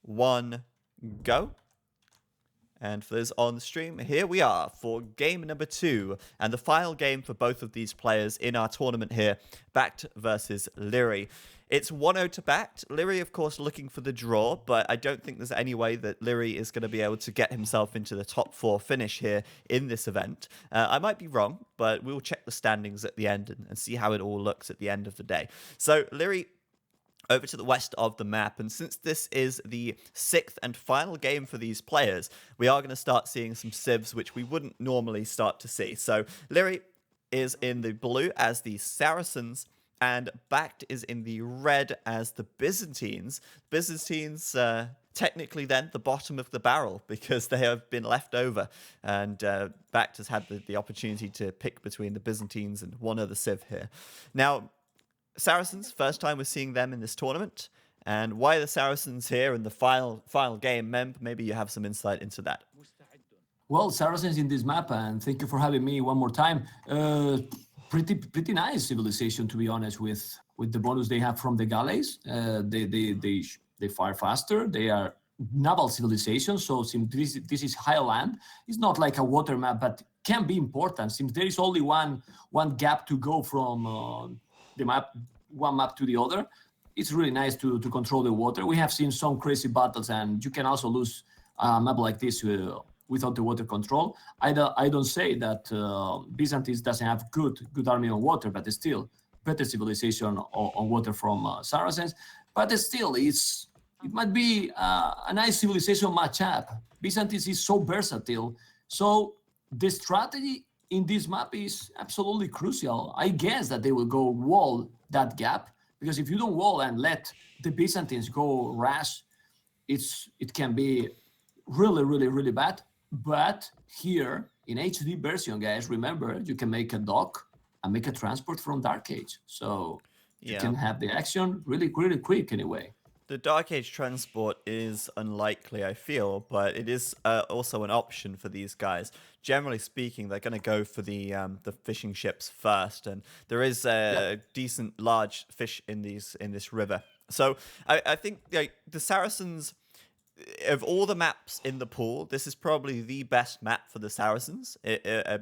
1, go. And for those on the stream, here we are for game number 2 and the final game for both of these players in our tournament here, BacT versus Liereyy. It's 1-0 to BacT. Liereyy, of course, looking for the draw, but I don't think there's any way that Liereyy is going to be able to get himself into the top 4 finish here in this event. I might be wrong, but we'll check the standings at the end and see how it all looks at the end of the day. So Liereyy over to the west of the map, and since this is the 6th and final game for these players, we are going to start seeing some civs which we wouldn't normally start to see. So Liereyy is in the blue as the Saracens, and BacT is in the red as the Byzantines. Byzantines, technically then the bottom of the barrel because they have been left over, and BacT has had the opportunity to pick between the Byzantines and one other civ here. Now, Saracens, first time we're seeing them in this tournament. And why the Saracens here in the final game? Mem, maybe you have some insight into that. Well, Saracens in this map, and thank you for having me one more time. Pretty nice civilization, to be honest, with the bonus they have from the galleys. They fire faster. They are naval civilization, so since this is high land, it's not like a water map, but can be important since there is only one gap to go from the map, one map to the other. It's really nice to control the water. We have seen some crazy battles, and you can also lose a map like this without the water control. I don't say that Byzantines doesn't have good army on water, but still better civilization on water from Saracens. But still, it might be a nice civilization matchup. Byzantines is so versatile, so the strategy in this map is absolutely crucial. I guess that they will go wall that gap, because if you don't wall and let the Byzantines go rash, it can be really bad. But here in HD version, guys, remember you can make a dock and make a transport from Dark Age, so you can have the action really quick anyway. The Dark Age transport is unlikely, I feel, but it is also an option for these guys. Generally speaking, they're going to go for the fishing ships first, and there is a decent large fish in this river. So I think the Saracens, of all the maps in the pool, this is probably the best map for the Saracens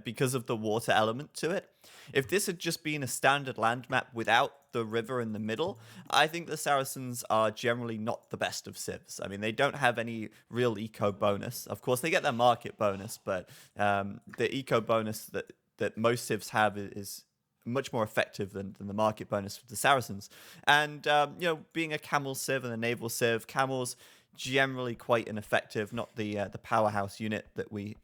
because of the water element to it. If this had just been a standard land map without the river in the middle, I think the Saracens are generally not the best of civs. I mean, they don't have any real eco bonus. Of course, they get their market bonus, but the eco bonus that most civs have is much more effective than the market bonus for the Saracens. And, being a camel civ and a naval civ, camels generally quite ineffective, not the powerhouse unit that we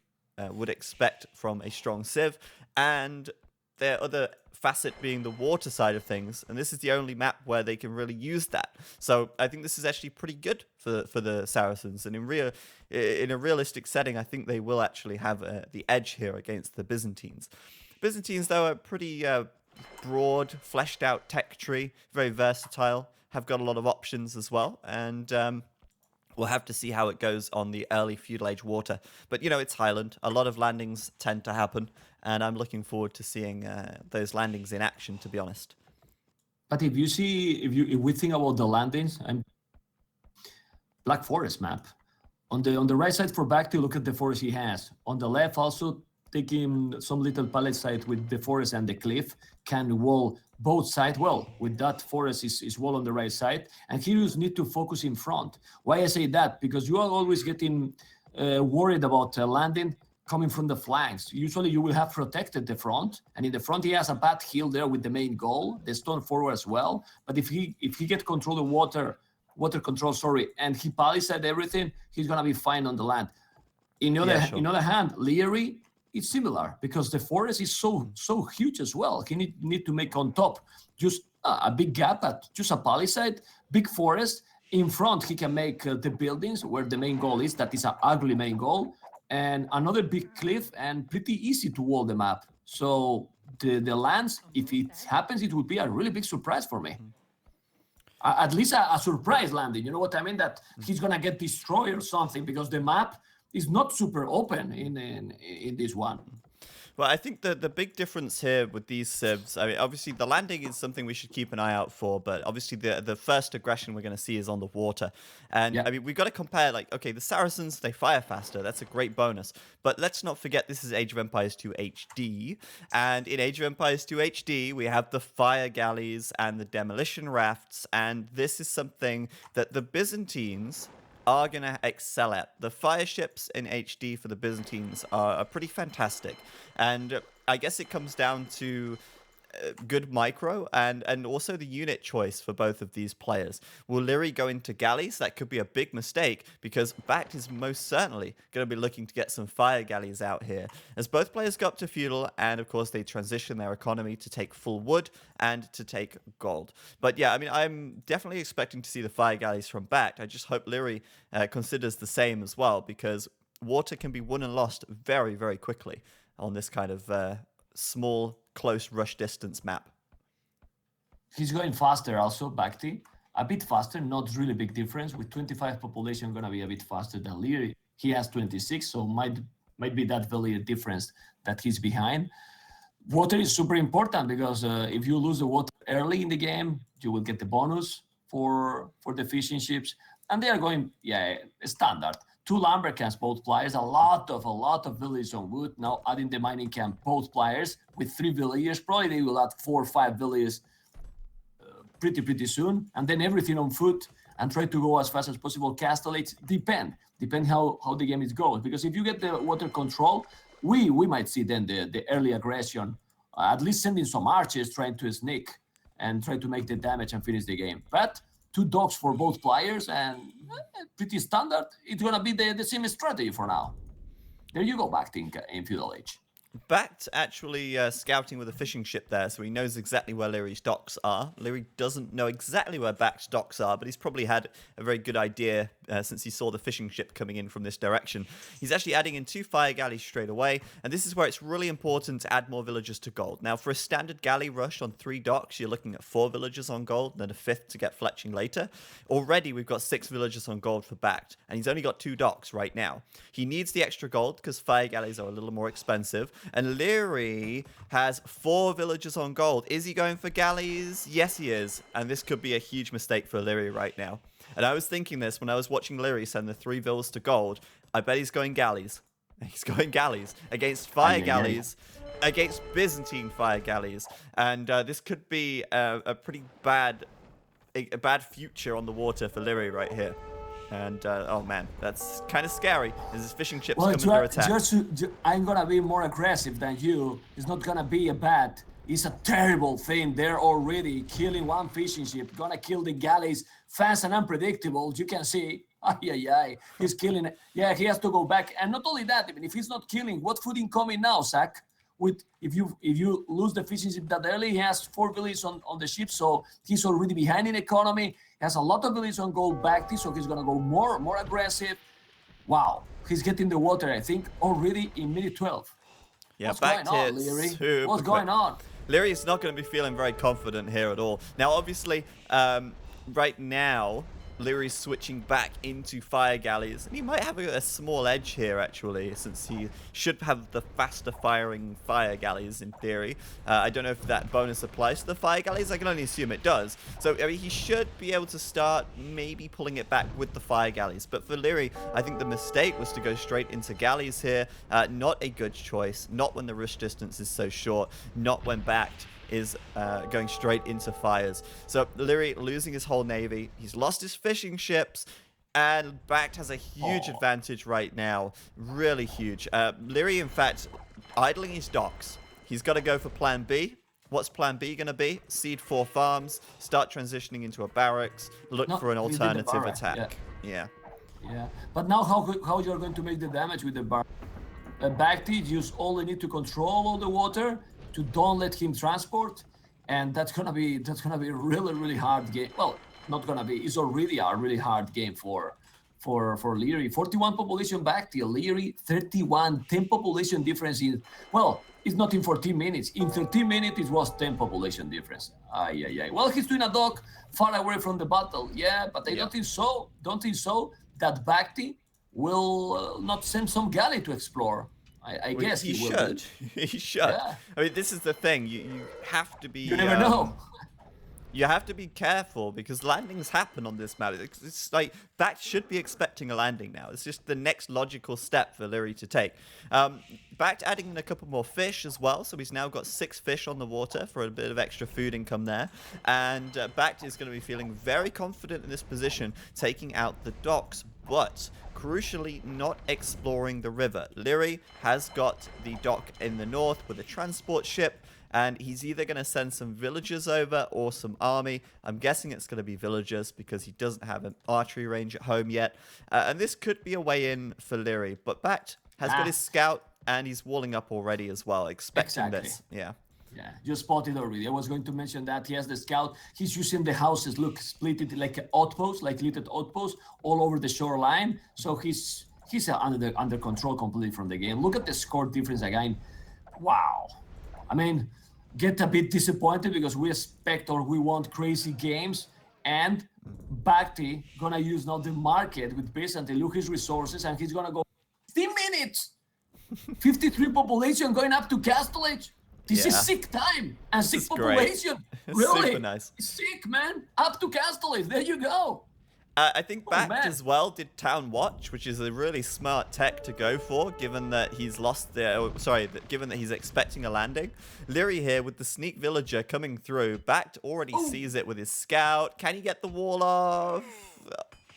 would expect from a strong civ. And their other facet being the water side of things, and this is the only map where they can really use that. So I think this is actually pretty good for the Saracens, and in a realistic setting, I think they will actually have the edge here against the Byzantines. Byzantines, though, are pretty broad, fleshed out tech tree, very versatile, have got a lot of options as well, and we'll have to see how it goes on the early feudal age water. But, it's Highland. A lot of landings tend to happen, and I'm looking forward to seeing those landings in action, to be honest. But if we think about the landings, Black Forest map, on the right side for BacT, look at the forest he has. On the left, also taking some little pallet site with the forest and the cliff, can wall both sides. Well, with that forest is wall on the right side, and here you need to focus in front. Why I say that? Because you are always getting worried about landing coming from the flanks. Usually you will have protected the front, and in the front he has a bad hill there with the main goal, the stone forward as well. But if he get control of water control, and he palisade everything, he's gonna be fine on the land. In the other hand, Liereyy, it's similar because the forest is so huge as well. He need to make on top just a big gap, just a palisade, big forest. In front, he can make the buildings where the main goal is. That is an ugly main goal. And another big cliff, and pretty easy to wall the map. So the lands, if it happens, it would be a really big surprise for me. At least a surprise landing. You know what I mean? That he's gonna get destroyed or something, because the map is not super open in this one. Well, I think the big difference here with these civs, I mean, obviously the landing is something we should keep an eye out for, but obviously the first aggression we're going to see is on the water. And Yeah. I mean, we've got to compare, like, okay, the Saracens, they fire faster. That's a great bonus. But let's not forget this is Age of Empires 2 HD. And in Age of Empires 2 HD, we have the fire galleys and the demolition rafts. And this is something that the Byzantines are going to excel at. The fire ships in HD for the Byzantines are pretty fantastic. And I guess it comes down to good micro and also the unit choice for both of these players. Will Liereyy go into galleys? That could be a big mistake because BacT is most certainly going to be looking to get some fire galleys out here. As both players go up to feudal and of course they transition their economy to take full wood and to take gold. But yeah, I mean, I'm definitely expecting to see the fire galleys from BacT. I just hope Liereyy considers the same as well because water can be won and lost very, very quickly on this kind of small, close rush distance map. He's going faster also, BacT. A bit faster, not really big difference. With 25 population, gonna be a bit faster than Liereyy. He has 26, so might be that value difference that he's behind. Water is super important because if you lose the water early in the game, you will get the bonus for the fishing ships, and they are going standard. 2 lumber camps, both players, a lot of villages on wood. Now adding the mining camp, both players with 3 villagers. Probably they will add 4 or 5 villages pretty soon, and then everything on foot and try to go as fast as possible. Castellates depend how the game is going, because if you get the water control, we might see then the early aggression, at least sending some archers trying to sneak and try to make the damage and finish the game. But 2 dogs for both players and pretty standard. It's gonna be the same strategy for now. There you go, BacT in feudal age. BacT actually scouting with a fishing ship there, so he knows exactly where Lierey's docks are. Liereyy doesn't know exactly where BacT's docks are, but he's probably had a very good idea since he saw the fishing ship coming in from this direction. He's actually adding in 2 fire galleys straight away, and this is where it's really important to add more villagers to gold. Now, for a standard galley rush on 3 docks, you're looking at 4 villagers on gold, and then a 5th to get fletching later. Already, we've got 6 villagers on gold for BacT, and he's only got 2 docks right now. He needs the extra gold because fire galleys are a little more expensive. And Liereyy has 4 villagers on gold. Is he going for galleys? Yes, he is. And this could be a huge mistake for Liereyy right now. And I was thinking this when I was watching Liereyy send the 3 vills to gold. I bet he's going galleys. He's going galleys against fire galleys, against Byzantine fire galleys. And this could be a pretty bad future on the water for Liereyy right here. And oh man, that's kind of scary. There's fishing ships coming to attack. I'm gonna be more aggressive than you. It's not gonna be a bad. It's a terrible thing. They're already killing 1 fishing ship. Gonna kill the galleys fast and unpredictable. You can see. He's killing it. Yeah, he has to go back. And not only that, even if he's not killing, what food incoming now, Zach? If you lose the fishing ship that early, he has 4 villages on the ship, so he's already behind in economy. He has a lot of villages on gold BacT, so he's gonna go more aggressive. Wow, he's getting the water, I think, already in minute 12. Yeah, what's going on, Liereyy? What's going on? Liereyy is not going to be feeling very confident here at all. Now, obviously, right now, Lierey's switching back into fire galleys. And he might have a small edge here, actually, since he should have the faster firing fire galleys, in theory. I don't know if that bonus applies to the fire galleys. I can only assume it does. So, I mean, he should be able to start maybe pulling it back with the fire galleys. But for Liereyy, I think the mistake was to go straight into galleys here. Not a good choice. Not when the rush distance is so short. Not when BacT is going straight into fires. So Liereyy losing his whole navy. He's lost his fishing ships. And BacT has a huge advantage right now. Really huge. Liereyy, in fact, idling his docks. He's got to go for plan B. What's plan B going to be? Seed 4 farms, start transitioning into a barracks, look for an alternative attack. Yeah. But now how you're going to make the damage with the barracks? BacT, you only need to control all the water, to don't let him transport, and that's gonna be a really hard game. Well, not gonna be. It's already a really hard game for Liereyy. 41 population BacT, Liereyy 31, 10 population difference in. Well, it's not in 14 minutes. In 13 minutes, it was 10 population difference. Well, he's doing a dock far away from the battle. Yeah, but I don't think so that BacT will not send some galley to explore. I Well, guess he he will be. should. He should. Yeah, I mean, this is the thing. You have to you be never know. you have to be careful because landings happen on this map. It's like BacT should be expecting a landing now. It's just the next logical step for Liereyy to take. BacT adding in a couple more fish as well, so he's now got 6 fish on the water for a bit of extra food income there. And BacT is going to be feeling very confident in this position, taking out the docks, but crucially not exploring the river. Liereyy has got the dock in the north with a transport ship, and he's either going to send some villagers over or some army. I'm guessing it's going to be villagers because he doesn't have an archery range at home yet. And this could be a way in for Liereyy. But BacT has got his scout, and he's walling up already as well, expecting this. Yeah. Yeah, you spotted already. I was going to mention that he has the scout. He's using the houses, look, split it like an outpost, like little outposts all over the shoreline. So he's under control completely from the game. Look at the score difference again. Wow. I mean, get a bit disappointed because we expect or we want crazy games, and BacT gonna use now the market with Byzantine, look his resources, and he's gonna go 15 minutes. 53 population going up to Castle Age. This is sick time and sick population. Really? Super nice. Sick, man. Up to Castle Age. There you go. I think BacT man. as well did Town Watch, which is a really smart tech to go for, given that he's lost the. Given that he's expecting a landing. Liereyy here with the sneak villager coming through. BacT already sees it with his scout. Can he get the wall off?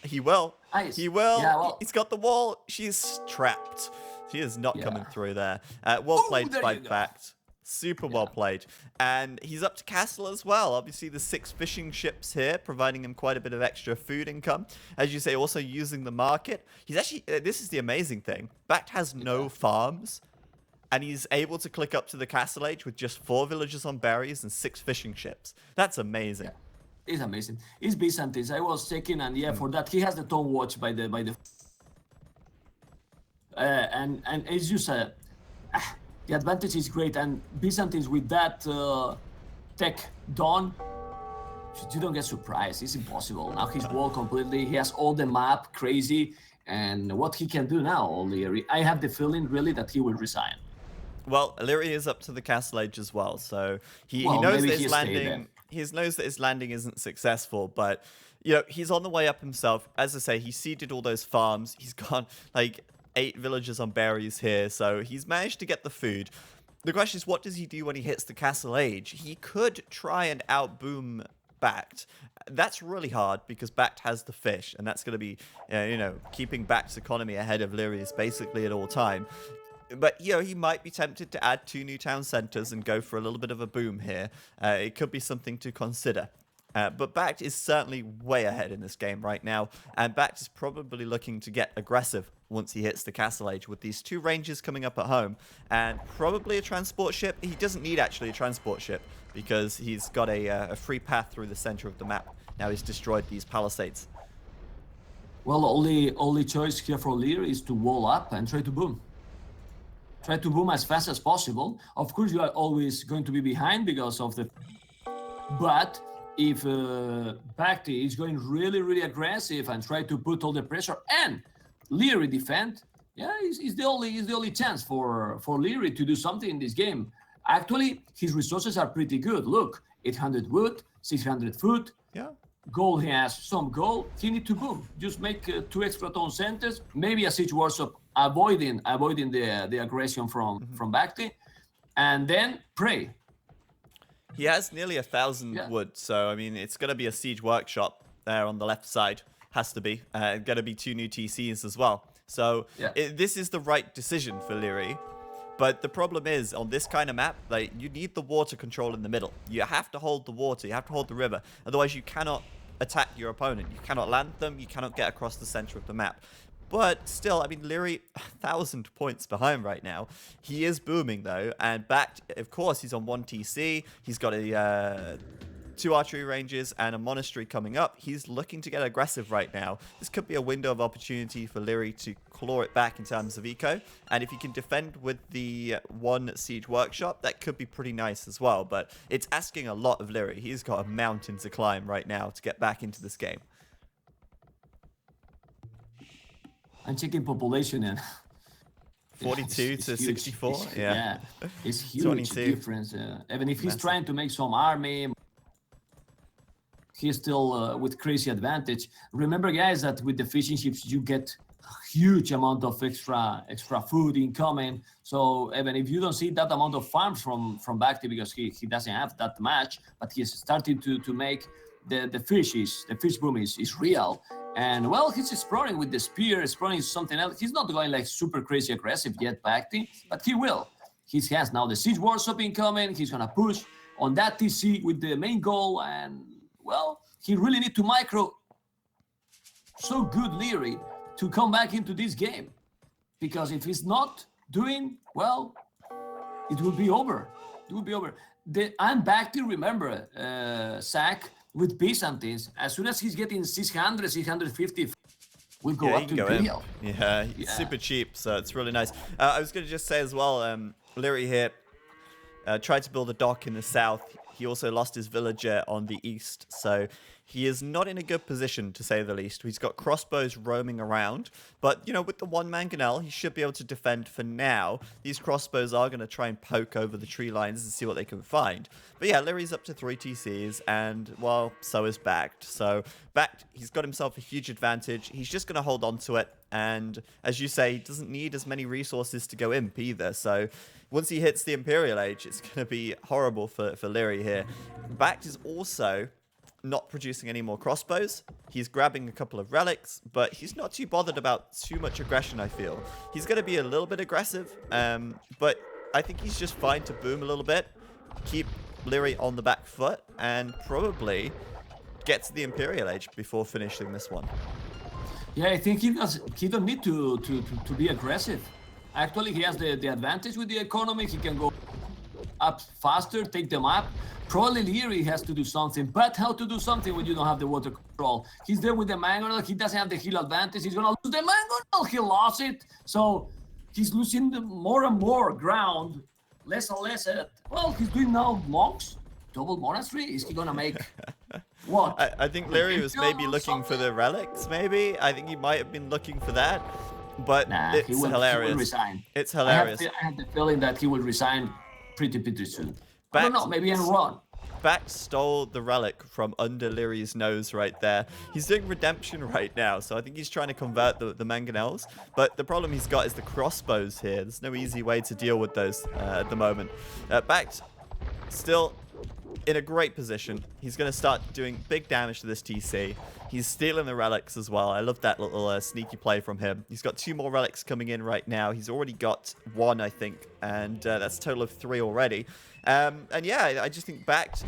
He will. Nice. He will. Yeah, well, He's got the wall. She's trapped. She is not coming through there. Well played by BacT. Super well played. And he's up to castle as well. Obviously, the 6 fishing ships here, providing him quite a bit of extra food income. As you say, also using the market. He's actually, this is the amazing thing. BacT has no farms, and he's able to click up to the castle age with just 4 villagers on berries and 6 fishing ships. That's amazing. Yeah. It's amazing. It's Byzantines. I was checking, and for that, he has the Tone Watch by the and as you said, the advantage is great, and Byzantines with that tech done, you don't get surprised. It's impossible. Now he's walled completely. He has all the map crazy, and what he can do now, Liereyy, I have the feeling really that he will resign. Well, Liereyy is up to the castle age as well, so he knows that his landing. He knows that his landing isn't successful, but you know he's on the way up himself. As I say, he seeded all those farms. He's got like 8 villagers on berries here, so he's managed to get the food. The question is, what does he do when he hits the castle age? He could try and outboom BacT. That's really hard because BacT has the fish, and that's going to be, keeping BacT's economy ahead of Lierey's basically at all time. But, he might be tempted to add 2 new town centers and go for a little bit of a boom here. It could be something to consider. But BacT is certainly way ahead in this game right now, and BacT is probably looking to get aggressive once he hits the castle age with these 2 ranges coming up at home, and probably a transport ship. He doesn't need actually a transport ship because he's got a free path through the center of the map. Now he's destroyed these palisades. Well, only choice here for Liereyy is to wall up and try to boom. Try to boom as fast as possible. Of course, you are always going to be behind because of the... But if BacT is going really, really aggressive and try to put all the pressure and Liereyy defend, is the only chance for Liereyy to do something in this game. Actually, his resources are pretty good. Look, 800 wood, 600 food. Yeah. Gold, he has some gold. He need to boom. Just make 2 extra town centers. Maybe a siege workshop avoiding the aggression from BacT, and then pray. He has nearly 1,000 wood, so I mean it's going to be a siege workshop there on the left side. Has to be. Going to be 2 new TCs as well. So this is the right decision for Liereyy. But the problem is, on this kind of map, like you need the water control in the middle. You have to hold the water. You have to hold the river. Otherwise, you cannot attack your opponent. You cannot land them. You cannot get across the center of the map. But still, I mean, Liereyy, 1,000 points behind right now. He is booming, though. And BacT, of course, he's on 1 TC. He's got a 2 archery ranges and a monastery coming up. He's looking to get aggressive right now. This could be a window of opportunity for Liereyy to claw it back in terms of eco. And if he can defend with the 1 siege workshop, that could be pretty nice as well. But it's asking a lot of Liereyy. He's got a mountain to climb right now to get back into this game. I'm checking population and Yeah, 42 it's to huge. 64. Yeah, Yeah, it's huge 22. difference. Even if he's Massive. trying to make some army, he's still with crazy advantage. Remember, guys, that with the fishing ships you get a huge amount of extra food incoming. So even if you don't see that amount of farms from BacT because he doesn't have that much, but he's starting to make the fish boom is real. And well, he's exploring with the spear, exploring something else. He's not going like super crazy aggressive yet, BacT, but he will. He has now the siege workshop incoming. He's gonna push on that TC with the main goal, and well, he really need to micro so good Liereyy to come back into this game. Because if he's not doing well, it will be over. It will be over. I'm back to remember Sack with Byzantines. As soon as he's getting 600, 650, we'll go Yeah, up you to can go in. Imperial. Yeah, it's Yeah. super cheap, so it's really nice. I was going to just say as well, Liereyy here tried to build a dock in the south. He also lost his villager on the east, so he is not in a good position, to say the least. He's got crossbows roaming around, but, you know, with the one mangonel, he should be able to defend for now. These crossbows are going to try and poke over the tree lines and see what they can find. But yeah, Lierey's up to 3 TCs, and, well, so is BacT. So, BacT, he's got himself a huge advantage. He's just going to hold on to it, and, as you say, he doesn't need as many resources to go imp either, so once he hits the Imperial Age, it's going to be horrible for Liereyy here. BacT is also not producing any more crossbows. He's grabbing a couple of relics, but he's not too bothered about too much aggression, I feel. He's going to be a little bit aggressive, but I think he's just fine to boom a little bit, keep Liereyy on the back foot, and probably get to the Imperial Age before finishing this one. Yeah, I think he don't need to be aggressive. Actually, he has the advantage with the economy. He can go up faster, take them up. Probably Liereyy has to do something, but how to do something when you don't have the water control? He's there with the mangonel. He doesn't have the heal advantage. He's gonna lose the mangonel. He lost it, so he's losing more and more ground, less and less. Well, he's doing now monks, double monastery. Is he gonna make what? I think Liereyy was maybe looking for the relics, maybe. I think he might have been looking for that. But Nah, it's he will hilarious. resign. It's hilarious. I have the feeling that he will resign pretty soon. I don't know, maybe I'm wrong. BacT stole the relic from under Lierey's nose right there. He's doing redemption right now, so I think he's trying to convert the mangonels. But the problem he's got is the crossbows here. There's no easy way to deal with those at the moment. BacT still in a great position. He's going to start doing big damage to this TC. He's stealing the relics as well. I love that little sneaky play from him. He's got 2 more relics coming in right now. He's already got 1, I think, and that's a total of 3 already. And yeah, I just think BacT,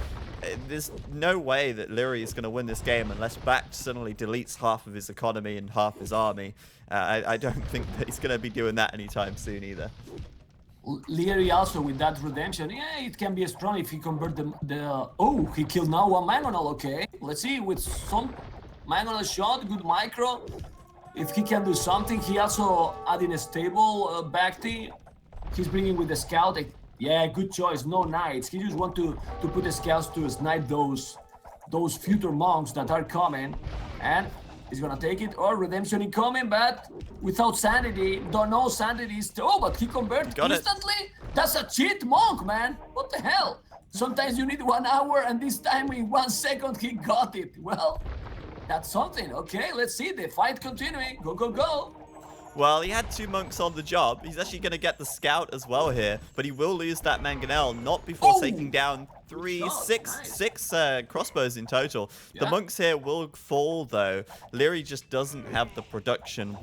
there's no way that Liereyy is going to win this game unless BacT suddenly deletes half of his economy and half his army. I don't think that he's going to be doing that anytime soon either. Liereyy also with that redemption, yeah, it can be strong if he convert oh, he killed now 1 mangonel, okay. Let's see, with some mangonel shot, good micro, if he can do something. He also adding a stable BacT. He's bringing with the scout. Yeah, good choice, no knights. He just want to put the scouts to snipe those future monks that are coming, and he's gonna take it. Or redemption incoming, but without sanity. Don't know sanity is. Oh, but he converted instantly. That's a cheat monk, man. What the hell? Sometimes you need 1 hour, and this time in 1 second he got it. Well, that's something. Okay, let's see the fight continuing. Go, go, go. Well, he had 2 monks on the job. He's actually going to get the scout as well here, but he will lose that mangonel, not before taking down 6 crossbows in total. Yeah. The monks here will fall, though. Liereyy just doesn't have the production.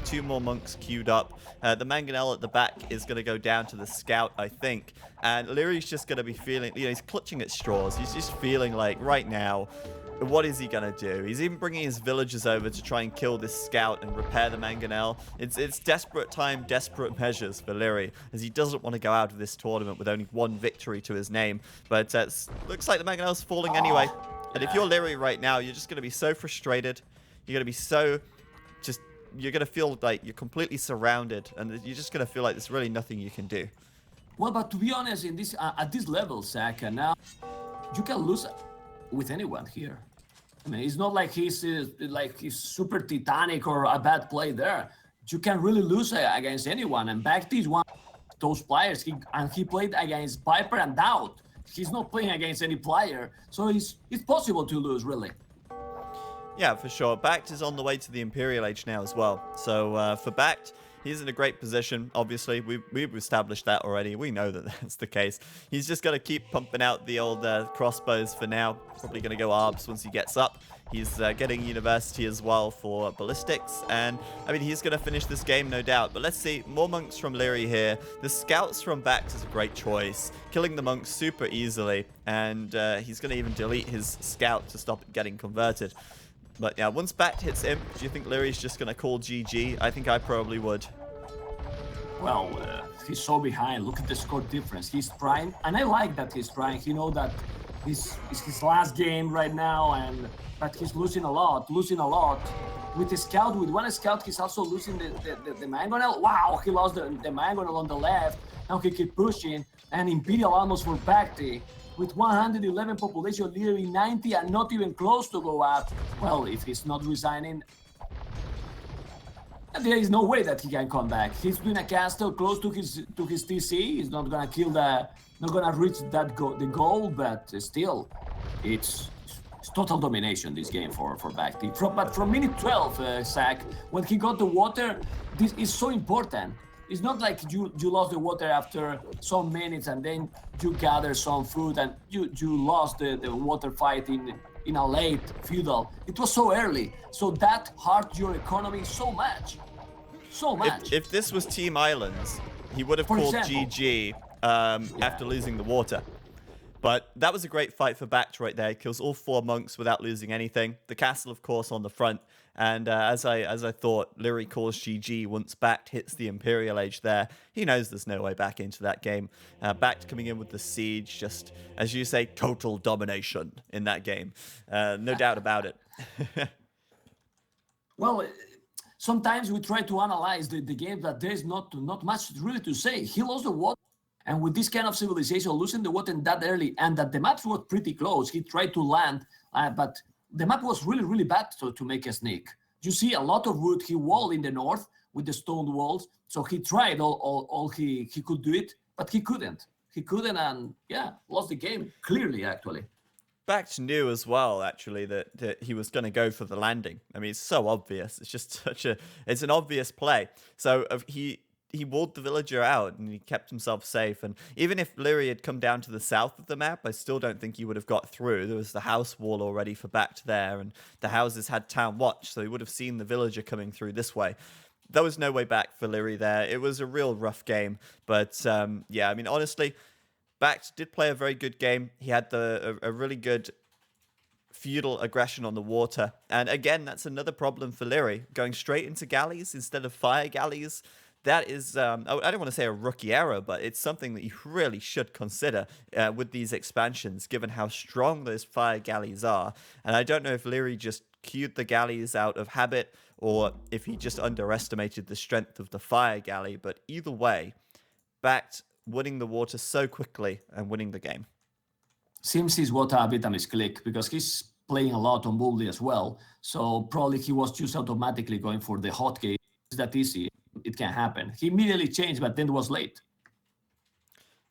2 more monks queued up. The mangonel at the back is going to go down to the scout, I think. And Lierey's just going to be feeling, you know, he's clutching at straws. He's just feeling like right now, what is he gonna do? He's even bringing his villagers over to try and kill this scout and repair the mangonel. It's desperate time, desperate measures for Liereyy, as he doesn't want to go out of this tournament with only 1 victory to his name. But looks like the mangonel's falling anyway. And if you're Liereyy right now, you're just gonna be so frustrated. You're gonna be so you're gonna feel like you're completely surrounded, and you're just gonna feel like there's really nothing you can do. Well, but to be honest, in this at this level, Saka, now you can lose with anyone here. I mean, it's not like he's super titanic or a bad play there. you can really lose against anyone. And BacT is one of those players. He played against Viper and Doubt. He's not playing against any player, so it's possible to lose, really. Yeah, for sure. BacT is on the way to the Imperial Age now as well. So for BacT, he's in a great position. Obviously, we've established that already. We know that that's the case. He's just got to keep pumping out the old crossbows for now. Probably going to go ARBs once he gets up. He's getting University as well for ballistics. And, I mean, he's going to finish this game, no doubt. But let's see. More monks from Liereyy here. The scouts from BacT is a great choice. Killing the monks super easily. And he's going to even delete his scout to stop it getting converted. But yeah, once BacT hits him, do you think Lierey's just going to call GG? I think I probably would. Well, he's so behind. Look at the score difference. He's trying, and I like that he's trying. He knows that it's his last game right now, but he's losing a lot. With the scout, with one scout, he's also losing the mangonel. Wow, he lost the mangonel on the left. Now he keep pushing, and Imperial almost for BacT. With 111 population, Liereyy 90 and not even close to go up. Well, if he's not resigning, there is no way that he can come back. He's doing a castle close to his TC. He's not gonna kill not gonna reach the goal, but still, it's total domination this game for BacT. But from minute 12, Zach, when he got the water, this is so important. It's not like you lost the water after some minutes and then you gather some food and you lost the water fight in a late feudal. It was so early, so that hurt your economy so much. If this was Team Islands, he would have called GG after losing the water. But that was a great fight for BacT right there. He kills all 4 monks without losing anything. The castle, of course, on the front. And as I thought, Liereyy calls GG once BacT hits the Imperial Age there. He knows there's no way back into that game. BacT coming in with the siege, just, as you say, total domination in that game. No doubt about it. Well, sometimes we try to analyze the game, but there's not much really to say. He lost the water. And with this kind of civilization, losing the water that early, and that the maps were pretty close, he tried to land, but the map was really, really bad to make a sneak. You see a lot of wood. He walled in the north with the stone walls, so he tried all he could do it, but he couldn't. And yeah, lost the game, clearly, actually. BacT knew as well, actually, that he was going to go for the landing. I mean, it's so obvious. It's just it's an obvious play. So he walled the villager out and he kept himself safe. And even if Liereyy had come down to the south of the map, I still don't think he would have got through. There was the house wall already for BacT there, and the houses had town watch, so he would have seen the villager coming through this way. There was no way back for Liereyy there. It was a real rough game. But yeah, I mean, honestly, BacT did play a very good game. He had a really good feudal aggression on the water. And again, that's another problem for Liereyy. Going straight into galleys instead of fire galleys. That is, I don't want to say a rookie error, but it's something that you really should consider with these expansions, given how strong those fire galleys are. And I don't know if Liereyy just queued the galleys out of habit, or if he just underestimated the strength of the fire galley. But either way, BacT winning the water so quickly and winning the game. Seems he's what a bit of misclick, because he's playing a lot on Bully as well. So probably he was just automatically going for the hotkey. It's that easy. It can happen. He immediately changed, but then it was late.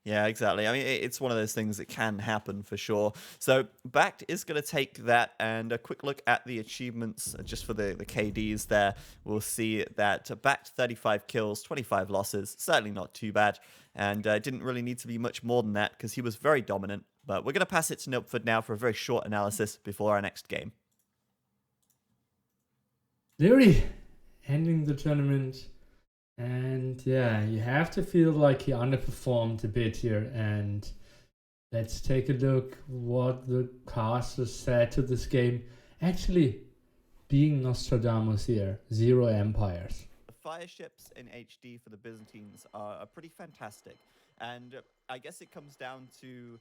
Yeah, exactly. I mean, it's one of those things that can happen for sure. So BacT is going to take that, and a quick look at the achievements just for the KDs there. We'll see that BacT 35 kills, 25 losses. Certainly not too bad, and didn't really need to be much more than that because he was very dominant. But we're going to pass it to Nilpford now for a very short analysis before our next game. Liereyy ending the tournament. And yeah, you have to feel like he underperformed a bit here. And let's take a look what the casters said to this game. Actually, being Nostradamus here, 0 empires. The fire ships in HD for the Byzantines are pretty fantastic. And I guess it comes down to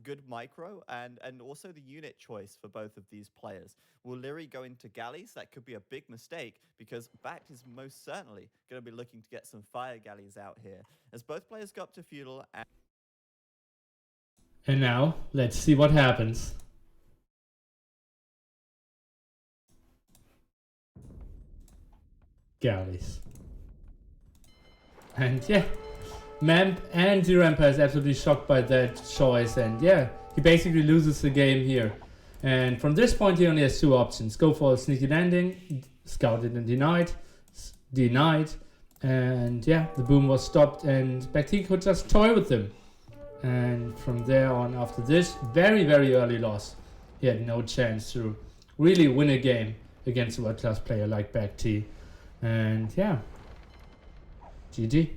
good micro and also the unit choice for both of these players. Will Liereyy go into galleys? That could be a big mistake because BacT is most certainly going to be looking to get some fire galleys out here as both players go up to feudal. And now let's see what happens. galleys. And yeah, Mamp and Z-Rampa is absolutely shocked by that choice, and yeah, he basically loses the game here. And from this point he only has two options: go for a sneaky landing, scouted and denied, and yeah, the boom was stopped and BacT could just toy with them. And from there on, after this very early loss, he had no chance to really win a game against a world-class player like BacT. And yeah, GG.